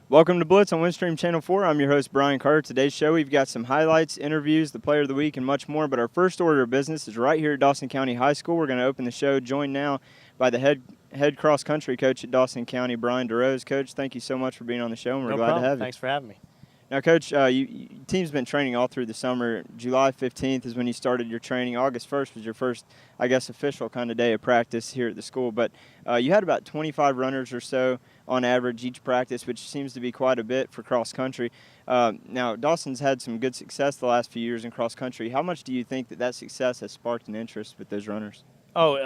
Welcome to Blitz on Windstream Channel 4. I'm your host, Brian Carter. Today's show, we've got some highlights, interviews, the player of the week, and much more. But our first order of business is right here at Dawson County High School. We're going to open the show, joined now by the head cross-country coach at Dawson County, Brian DeRose. Coach, thank you so much for being on the show, and we're glad to have you. Thanks for having me. Now, Coach, team's been training all through the summer. July 15th is when you started your training. August 1st was your first, I guess, official kind of day of practice here at the school. But you had about 25 runners or so on average each practice, which seems to be quite a bit for cross-country. Now, Dawson's had some good success the last few years in cross-country. How much do you think that success has sparked an interest with those runners? Oh,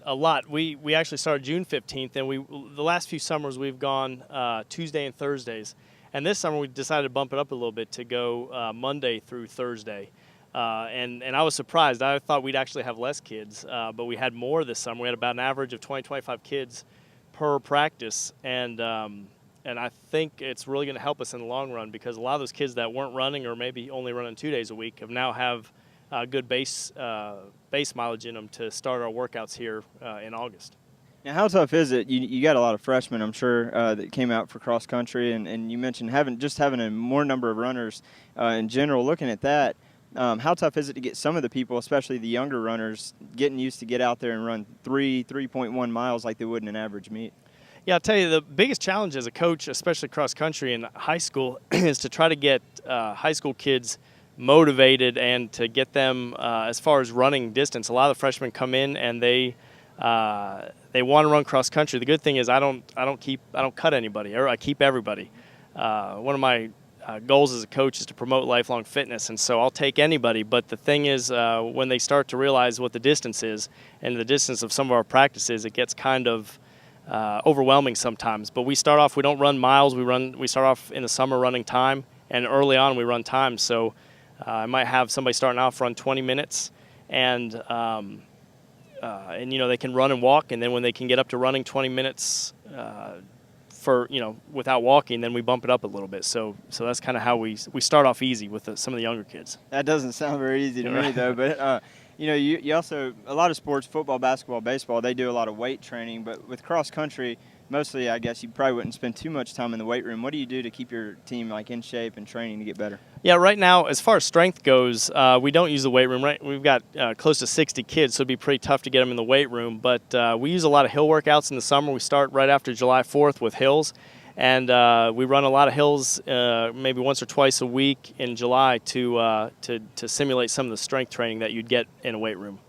a lot. We actually started June 15th, and the last few summers we've gone Tuesday and Thursdays. And this summer we decided to bump it up a little bit to go Monday through Thursday. And I was surprised. I thought we'd actually have less kids, but we had more this summer. We had about an average of 25 kids per practice. And I think it's really going to help us in the long run because a lot of those kids that weren't running or maybe only running 2 days a week now have good base mileage in them to start our workouts here in August. Now, how tough is it? You got a lot of freshmen, I'm sure, that came out for cross country, and you mentioned having a more number of runners in general. Looking at that, how tough is it to get some of the people, especially the younger runners, getting used to get out there and run 3.1 miles like they would in an average meet? Yeah, I'll tell you, the biggest challenge as a coach, especially cross country in high school, is to try to get high school kids motivated and to get them as far as running distance. A lot of the freshmen come in and they want to run cross country. The good thing is I don't cut anybody, or I keep everybody. One of my goals as a coach is to promote lifelong fitness, and so I'll take anybody. But the thing is, when they start to realize what the distance is and the distance of some of our practices, it gets kind of overwhelming sometimes. But we start off, we don't run miles. We start off in the summer running time, and early on we run time. So I might have somebody starting off run 20 minutes, and they can run and walk, and then when they can get up to running 20 minutes without walking, then we bump it up a little bit. So that's kind of how we start off easy with some of the younger kids. That doesn't sound very easy to me, though. But you also, a lot of sports, football, basketball, baseball, they do a lot of weight training. But with cross country, mostly, I guess you probably wouldn't spend too much time in the weight room. What do you do to keep your team in shape and training to get better? Yeah, right now, as far as strength goes, we don't use the weight room. Right, we've got close to 60 kids, so it'd be pretty tough to get them in the weight room. But we use a lot of hill workouts in the summer. We start right after July 4th with hills, and we run a lot of hills maybe once or twice a week in July to simulate some of the strength training that you'd get in a weight room.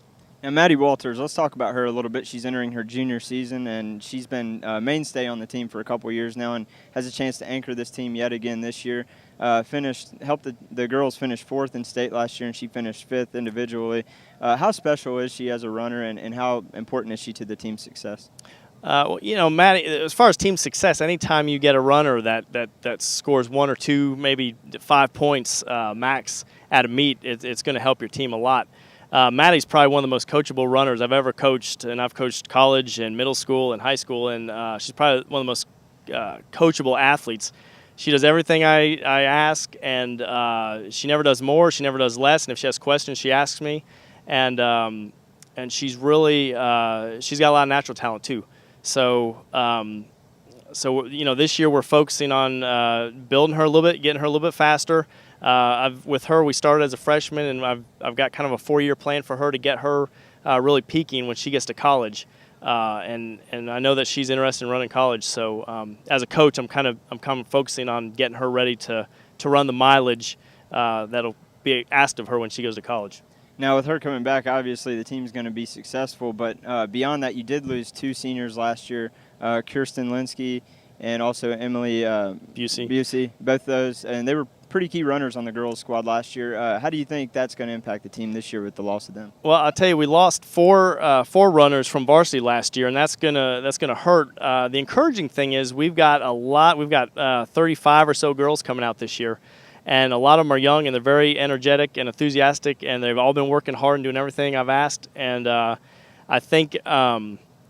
Now, Maddie Walters, let's talk about her a little bit. She's entering her junior season, and she's been a mainstay on the team for a couple years now and has a chance to anchor this team yet again this year. Helped the girls finish 4th in state last year, and she finished 5th individually. How special is she as a runner, and how important is she to the team's success? Maddie, as far as team success, anytime you get a runner that scores 1 or 2, maybe 5 points max at a meet, it's going to help your team a lot. Maddie's probably one of the most coachable runners I've ever coached, and I've coached college and middle school and high school, and she's probably one of the most coachable athletes. She does everything I ask, and she never does more, she never does less, and if she has questions, she asks me, and she's really she's got a lot of natural talent too. So this year we're focusing on building her a little bit, getting her a little bit faster. With her, we started as a freshman, and I've got kind of a 4-year plan for her to get her really peaking when she gets to college. And I know that she's interested in running college. So as a coach, I'm kind of focusing on getting her ready to run the mileage that'll be asked of her when she goes to college. Now, with her coming back, obviously the team's going to be successful. But beyond that, you did lose 2 seniors last year, Kirsten Linsky and also Emily Busey, both those, and they were pretty key runners on the girls' squad last year. How do you think that's going to impact the team this year with the loss of them? Well, I'll tell you, we lost four runners from varsity last year, and that's gonna hurt. The encouraging thing is we've got 35 or so girls coming out this year, and a lot of them are young and they're very energetic and enthusiastic, and they've all been working hard and doing everything I've asked. And I think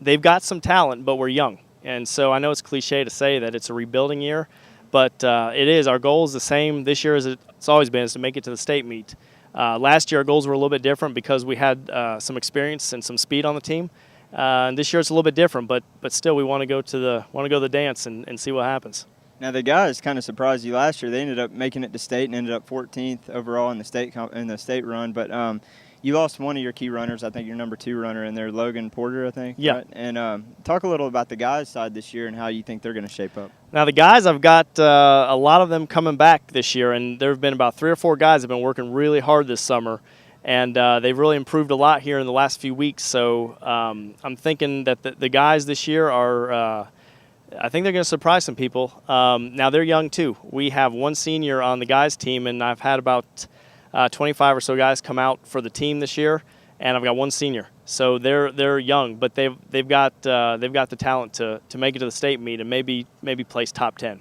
they've got some talent, but we're young, and so I know it's cliche to say that it's a rebuilding year. But it is. Our goal is the same this year as it's always been, is to make it to the state meet. Last year our goals were a little bit different because we had some experience and some speed on the team. And this year it's a little bit different, but still we want to go to the dance and see what happens. Now the guys kind of surprised you last year. They ended up making it to state and ended up 14th overall in the state run. But you lost one of your key runners. I think your number 2 runner in there, Logan Porter, I think. Yeah. Right? And talk a little about the guys' side this year and how you think they're going to shape up. Now the guys, I've got a lot of them coming back this year, and there have been about 3 or 4 guys that have been working really hard this summer, and they've really improved a lot here in the last few weeks. So I'm thinking that the guys this year are. I think they're going to surprise some people. Now, they're young, too. We have 1 senior on the guys' team, and I've had about 25 or so guys come out for the team this year, and I've got 1 senior. So they're young, but they've got the talent to make it to the state meet and maybe place top 10.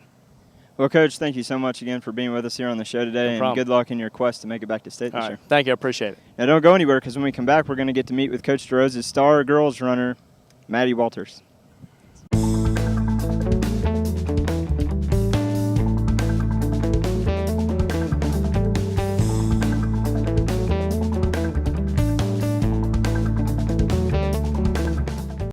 Well, Coach, thank you so much again for being with us here on the show today, and good luck in your quest to make it back to state this year. Thank you. I appreciate it. Now, don't go anywhere, because when we come back, we're going to get to meet with Coach DeRose's star girls runner, Maddie Walters.